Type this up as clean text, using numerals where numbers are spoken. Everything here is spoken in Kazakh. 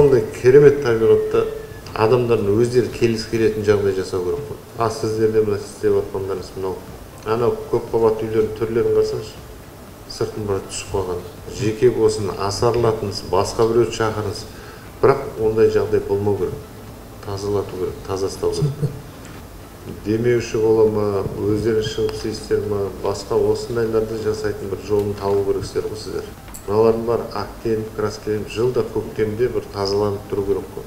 сондай керемет табиғатта адамдардың өздері келгісі келетін жағдай жасау керек қой. Сіздерде мына істеп жатқандарыңыз мынау. Анау көпқабатты үйлердің түрлерін қарасаңызшы. Сыртын бір түсіп қалған. Жеке болсын, асарлатыңыз, басқа біреуді шақырыңыз. Бірақ ондай жағдай болмау керек. Тазалату керек, таза ұстау керек. Демеуші бола ма, өздеріңіз шығып істейсіздер ма, басқа осындайларды жасайтын бір жолын табу керексіздер ғой сіздер. Мыналардың бар ақкелін, краскелін жылда көктемде бір тазаланып тұру керек қой.